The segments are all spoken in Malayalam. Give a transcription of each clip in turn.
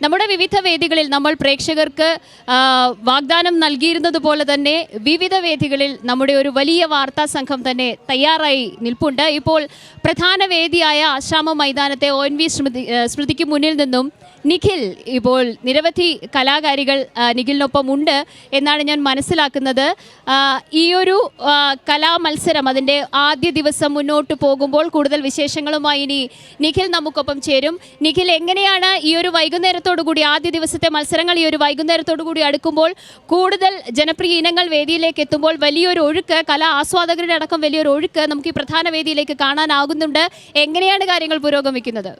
നമ്മുടെ വിവിധ വേദികളിൽ നമ്മൾ പ്രേക്ഷകർക്ക് വാഗ്ദാനം നൽകിയിരുന്നതുപോലെ തന്നെ വിവിധ വേദികളിൽ നമ്മുടെ ഒരു വലിയ വാർത്താ സംഘം തന്നെ തയ്യാറായി നിൽപ്പുണ്ട്. ഇപ്പോൾ പ്രധാന വേദിയായ ആശ്രാമ മൈതാനത്തെ ONV സ്മൃതിക്ക് മുന്നിൽ നിന്നും നിഖിൽ, ഇപ്പോൾ നിരവധി കലാകാരികൾ നിഖിലിനൊപ്പം ഉണ്ട് എന്നാണ് ഞാൻ മനസ്സിലാക്കുന്നത്. ഈയൊരു കലാമത്സരം അതിൻ്റെ ആദ്യ ദിവസം മുന്നോട്ട് പോകുമ്പോൾ കൂടുതൽ വിശേഷങ്ങളുമായി ഇനി നിഖിൽ നമുക്കൊപ്പം ചേരും. നിഖിൽ, എങ്ങനെയാണ് ഈ ഒരു വൈകുന്നേരത്തോടു കൂടി, ആദ്യ ദിവസത്തെ മത്സരങ്ങൾ ഈ ഒരു വൈകുന്നേരത്തോടു കൂടി അടുക്കുമ്പോൾ കൂടുതൽ ജനപ്രിയ ഇനങ്ങൾ വേദിയിലേക്ക് എത്തുമ്പോൾ വലിയൊരു ഒഴുക്ക്, കലാ ആസ്വാദകരുടെ അടക്കം വലിയൊരു ഒഴുക്ക് നമുക്ക് ഈ പ്രധാന വേദിയിലേക്ക് കാണാനാകുന്നുണ്ട്. എങ്ങനെയാണ് കാര്യങ്ങൾ പുരോഗമിക്കുന്നത്?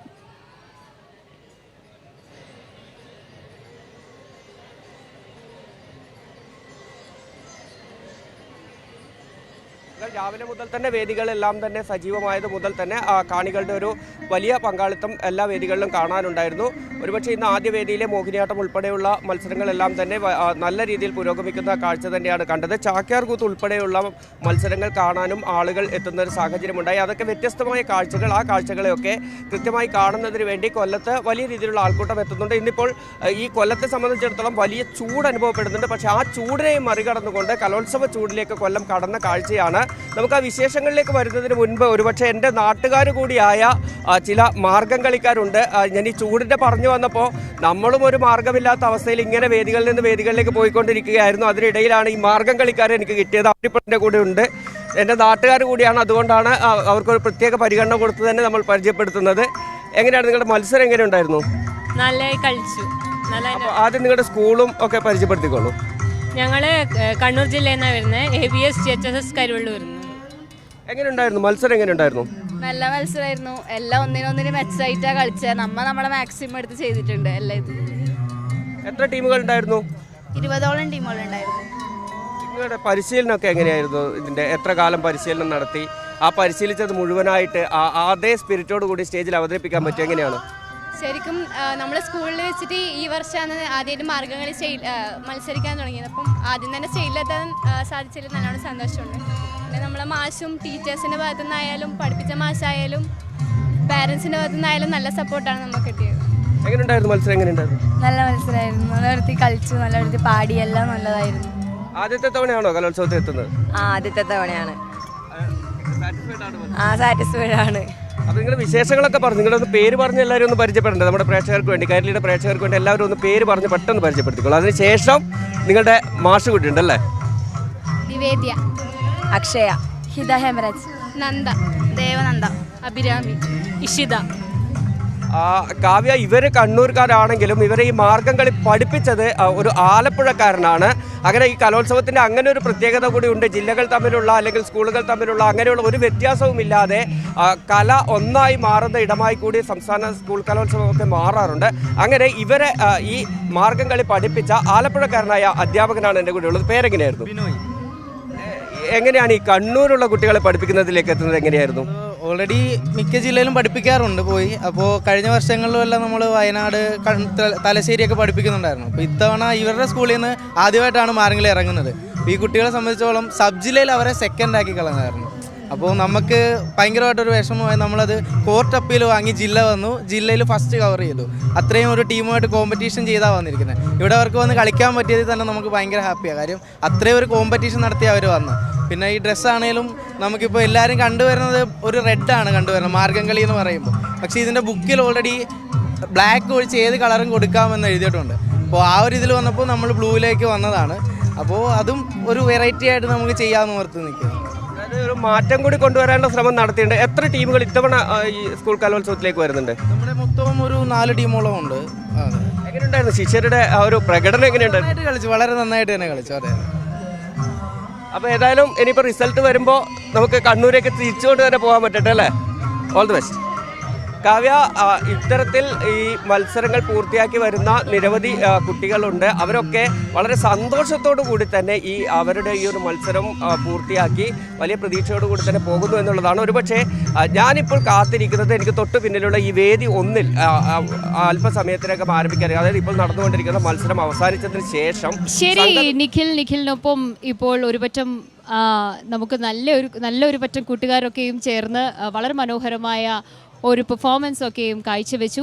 രാവിലെ മുതൽ തന്നെ വേദികളെല്ലാം തന്നെ സജീവമായത് മുതൽ തന്നെ കാണികളുടെ ഒരു വലിയ പങ്കാളിത്തം എല്ലാ വേദികളിലും കാണാനുണ്ടായിരുന്നു. ഒരുപക്ഷെ ഇന്ന് ആദ്യ വേദിയിലെ മോഹിനിയാട്ടം ഉൾപ്പെടെയുള്ള മത്സരങ്ങളെല്ലാം തന്നെ നല്ല രീതിയിൽ പുരോഗമിക്കുന്ന കാഴ്ച തന്നെയാണ് കണ്ടത്. ചാക്യാർ കൂത്ത് ഉൾപ്പെടെയുള്ള മത്സരങ്ങൾ കാണാനും ആളുകൾ എത്തുന്ന ഒരു സാഹചര്യമുണ്ടായി. അതൊക്കെ വ്യത്യസ്തമായ കാഴ്ചകൾ. ആ കാഴ്ചകളെയൊക്കെ കൃത്യമായി കാണുന്നതിന് വേണ്ടി കൊല്ലത്ത് വലിയ രീതിയിലുള്ള ആൾക്കൂട്ടം എത്തുന്നുണ്ട്. ഇന്നിപ്പോൾ ഈ കൊല്ലത്തെ സംബന്ധിച്ചിടത്തോളം വലിയ ചൂട് അനുഭവപ്പെടുന്നുണ്ട്. പക്ഷേ ആ ചൂടിനെ മറികടന്നുകൊണ്ട് കലോത്സവ ചൂടിലേക്ക് കൊല്ലം കടന്ന കാഴ്ചയാണ്. നമുക്ക് ആ വിശേഷങ്ങളിലേക്ക് വരുന്നതിന് മുൻപ് ഒരുപക്ഷെ എൻ്റെ നാട്ടുകാർ കൂടിയായ ചില മാർഗം കളിക്കാരുണ്ട്. ഞാൻ ഈ ചൂടിൻ്റെ പറഞ്ഞു വന്നപ്പോൾ നമ്മളും ഒരു മാർഗമില്ലാത്ത അവസ്ഥയിൽ ഇങ്ങനെ വേദികളിൽ നിന്ന് വേദികളിലേക്ക് പോയിക്കൊണ്ടിരിക്കുകയായിരുന്നു. അതിനിടയിലാണ് ഈ മാർഗം കളിക്കാരെ എനിക്ക് കിട്ടിയത്. അവരിപ്പോൾ എൻ്റെ കൂടെ ഉണ്ട്. എൻ്റെ നാട്ടുകാർ കൂടിയാണ്. അതുകൊണ്ടാണ് അവർക്കൊരു പ്രത്യേക പരിഗണന കൊടുത്ത് തന്നെ നമ്മൾ പരിചയപ്പെടുത്തുന്നത്. എങ്ങനെയാണ് നിങ്ങളുടെ മത്സരം എങ്ങനെയുണ്ടായിരുന്നു? നല്ലതായി കളിച്ചു. ആദ്യം നിങ്ങളുടെ സ്കൂളും ഒക്കെ പരിചയപ്പെടുത്തിക്കോളൂ. ഞങ്ങൾ കണ്ണൂർ ജില്ലയിൽ നിന്നാണ് വരുന്നത്. ABS GHSS Karuvallur. എങ്ങനെയുണ്ടായിരുന്നു മത്സരം? എങ്ങനെയുണ്ടായിരുന്നു? നല്ല മത്സരമായിരുന്നു. എല്ലാം ഒന്നിനൊന്നിന് മെച്ചമായിട്ടാണ് കളിച്ചത്. നമ്മുടെ മാക്സിമം എടുത്ത് ചെയ്തിട്ടുണ്ട്. എല്ലാം ഇത്. എത്ര ടീമുകൾ ഉണ്ടായിരുന്നു? 20ഓളം ടീമുകളുണ്ടായിരുന്നു. നിങ്ങളുടെ പരിശീലനമൊക്കെ എങ്ങനെയായിരുന്നു? ഇതിൻ്റെ എത്ര കാലം പരിശീലനം നടത്തി? ആ പരിശീലിച്ചത് മുഴുവനായിട്ട് അതേ സ്പിരിറ്റോട് കൂടി സ്റ്റേജിൽ അവതരിപ്പിക്കാൻ പറ്റും? എങ്ങനെയാണ്? ശരിക്കും നമ്മൾ സ്കൂളിൽ വെച്ചിട്ട് ഈ വർഷമാണ് ആദ്യമായിട്ട് മാർഗംകളി മത്സരിക്കാൻ തുടങ്ങിയത്. അപ്പം ആദ്യം തന്നെ സ്റ്റേജിലെത്താൻ സാധിച്ചതിൽ നല്ലോണം സന്തോഷമുണ്ട്. പിന്നെ നമ്മളെ മാഷും ടീച്ചേഴ്സിൻ്റെ ഭാഗത്തു നിന്നായാലും പഠിപ്പിച്ച മാഷായാലും പാരൻസിൻ്റെ ഭാഗത്തു നിന്നായാലും നല്ല സപ്പോർട്ടാണ് നമുക്ക് കിട്ടിയത്. എങ്ങനെയുണ്ടായിരുന്നു മത്സരം? എങ്ങനെയുണ്ടായിരുന്നു? നല്ല മത്സരമായിരുന്നു. നല്ല വൃത്തി കളിച്ചു, നല്ല വൃത്തി പാടി, എല്ലാം നല്ലതായിരുന്നു. ആദ്യത്തെ തവണയാണോ കലോത്സവത്തിൽ എത്തുന്നത്? ആദ്യത്തെ തവണയാണ്. സാറ്റിസ്ഫൈഡ് ആണ്. അപ്പോൾ നിങ്ങളുടെ വിശേഷങ്ങളൊക്കെ പറഞ്ഞു. നിങ്ങളൊന്ന് പേര് പറഞ്ഞ് എല്ലാവരും ഒന്ന് പരിചയപ്പെടേണ്ടത് നമ്മുടെ പ്രേക്ഷകർക്ക് വേണ്ടി, കൈരളിയുടെ പ്രേക്ഷകർക്ക് വേണ്ടി എല്ലാവരും ഒന്ന് പേര് പറഞ്ഞ് പെട്ടെന്ന് പരിചയപ്പെടുത്തിക്കോളൂ. അതിനുശേഷം നിങ്ങളുടെ മാഷ് കുട്ടിയുണ്ടല്ലേ? നിവേദ്യ, അക്ഷയ, ഹിത, ഹേമരാജ്, നന്ദ, ദേവനന്ദ, അഭിരാമി, ഇഷിത, കാവ്യ. ഇവർ കണ്ണൂർക്കാരാണെങ്കിലും ഇവരെ ഈ മാർഗം കളി പഠിപ്പിച്ചത് ഒരു ആലപ്പുഴക്കാരനാണ്. അങ്ങനെ ഈ കലോത്സവത്തിൻ്റെ അങ്ങനെ ഒരു പ്രത്യേകത കൂടി ഉണ്ട്. ജില്ലകൾ തമ്മിലുള്ള അല്ലെങ്കിൽ സ്കൂളുകൾ തമ്മിലുള്ള അങ്ങനെയുള്ള ഒരു വ്യത്യാസവുമില്ലാതെ കല ഒന്നായി മാറുന്ന ഇടമായി കൂടി സംസ്ഥാന സ്കൂൾ കലോത്സവമൊക്കെ മാറാറുണ്ട്. അങ്ങനെ ഇവരെ ഈ മാർഗം കളി പഠിപ്പിച്ച ആലപ്പുഴക്കാരനായ അധ്യാപകനാണ് എൻ്റെ കൂടെ ഉള്ളത്. പേരെങ്ങനെയായിരുന്നു? എങ്ങനെയാണ് ഈ കണ്ണൂരുള്ള കുട്ടികളെ പഠിപ്പിക്കുന്നതിലേക്ക് എത്തുന്നത്? എങ്ങനെയായിരുന്നു? ഓൾറെഡി മിക്ക ജില്ലയിലും പഠിപ്പിക്കാറുണ്ട് പോയി. അപ്പോൾ കഴിഞ്ഞ വർഷങ്ങളിലെല്ലാം നമ്മൾ വയനാട്, തലശ്ശേരിയൊക്കെ പഠിപ്പിക്കുന്നുണ്ടായിരുന്നു. അപ്പോൾ ഇത്തവണ ഇവരുടെ സ്കൂളിൽ നിന്ന് ആദ്യമായിട്ടാണ് മാർഗംകളി ഇറങ്ങുന്നത്. ഈ കുട്ടികളെ സംബന്ധിച്ചോളം സബ് ജില്ലയിൽ അവരെ സെക്കൻഡാക്കി കളഞ്ഞായിരുന്നു. അപ്പോൾ നമുക്ക് ഭയങ്കരമായിട്ടൊരു വിഷമമായി. നമ്മളത് കോർട്ട് അപ്പീൽ വാങ്ങി ജില്ല വന്നു, ജില്ലയിൽ ഫസ്റ്റ് കവർ ചെയ്തു. അത്രയും ഒരു ടീമുമായിട്ട് കോമ്പറ്റീഷൻ ചെയ്താണ് വന്നിരിക്കുന്നത്. ഇവിടെ അവർക്ക് വന്ന് കളിക്കാൻ പറ്റിയതിൽ തന്നെ നമുക്ക് ഭയങ്കര ഹാപ്പിയാണ്. കാര്യം അത്രയും ഒരു കോമ്പറ്റീഷൻ നടത്തി അവർ വന്നു. പിന്നെ ഈ ഡ്രസ്സാണേലും നമുക്കിപ്പോൾ എല്ലാവരും കണ്ടുവരുന്നത് ഒരു റെഡാണ് കണ്ടുവരുന്നത് മാർഗംകളി എന്ന് പറയുമ്പോൾ. പക്ഷേ ഇതിൻ്റെ ബുക്കിൽ ഓൾറെഡി ബ്ലാക്ക് ഒഴിച്ച് ഏത് കളറും കൊടുക്കാമെന്ന് എഴുതിയിട്ടുണ്ട്. അപ്പോൾ ആ ഒരു ഇതിൽ വന്നപ്പോൾ നമ്മൾ ബ്ലൂവിലേക്ക് വന്നതാണ്. അപ്പോൾ അതും ഒരു വെറൈറ്റി ആയിട്ട് നമുക്ക് ചെയ്യാമെന്ന് ഓർത്ത് നിൽക്കുന്നു. ഒരു മാറ്റം കൂടി കൊണ്ടുവരാനുള്ള ശ്രമം നടത്തിയിട്ടുണ്ട്. എത്ര ടീമുകൾ ഇത്തവണ ഈ സ്കൂൾ കലോത്സവത്തിലേക്ക് വരുന്നുണ്ട്? നമ്മുടെ മൊത്തം ഒരു 4 ടീമോളം ഉണ്ട്. എങ്ങനെയുണ്ടായിരുന്നു ശിഷ്യരുടെ ആ ഒരു പ്രകടനം? എങ്ങനെയുണ്ടായിരുന്നു? കളിച്ചു, വളരെ നന്നായിട്ട് തന്നെ കളിച്ചു. അതെ. അപ്പോൾ ഏതായാലും ഇനിയിപ്പോൾ റിസൾട്ട് വരുമ്പോൾ നമുക്ക് കണ്ണൂരേക്ക് തിരിച്ചുകൊണ്ട് തന്നെ പോകാൻ പറ്റട്ടെ അല്ലേ? All the best. കാവ്യ, ഇത്തരത്തിൽ ഈ മത്സരങ്ങൾ പൂർത്തിയാക്കി വരുന്ന നിരവധി കുട്ടികളുണ്ട്. അവരൊക്കെ വളരെ സന്തോഷത്തോടു കൂടി തന്നെ അവരുടെ ഈ ഒരു മത്സരം പൂർത്തിയാക്കി വലിയ പ്രതീക്ഷയോടു കൂടി തന്നെ പോകുന്നു എന്നുള്ളതാണ്. ഒരുപക്ഷെ ഞാനിപ്പോൾ കാത്തിരിക്കുന്നത് എനിക്ക് തൊട്ട് പിന്നിലുള്ള ഈ വേദി 1-ൽ അല്പസമയത്തിനകം ആരംഭിക്കാൻ, അതായത് ഇപ്പോൾ നടന്നുകൊണ്ടിരിക്കുന്ന മത്സരം അവസാനിച്ചതിന് ശേഷം. ശരി നിഖിലിനൊപ്പം ഇപ്പോൾ ഒരുപറ്റം നമുക്ക് നല്ലൊരു പറ്റം കൂട്ടുകാരൊക്കെയും ചേർന്ന് വളരെ മനോഹരമായ ഒരു പെർഫോമൻസ് ഒക്കെയും കാഴ്ചവെച്ചു.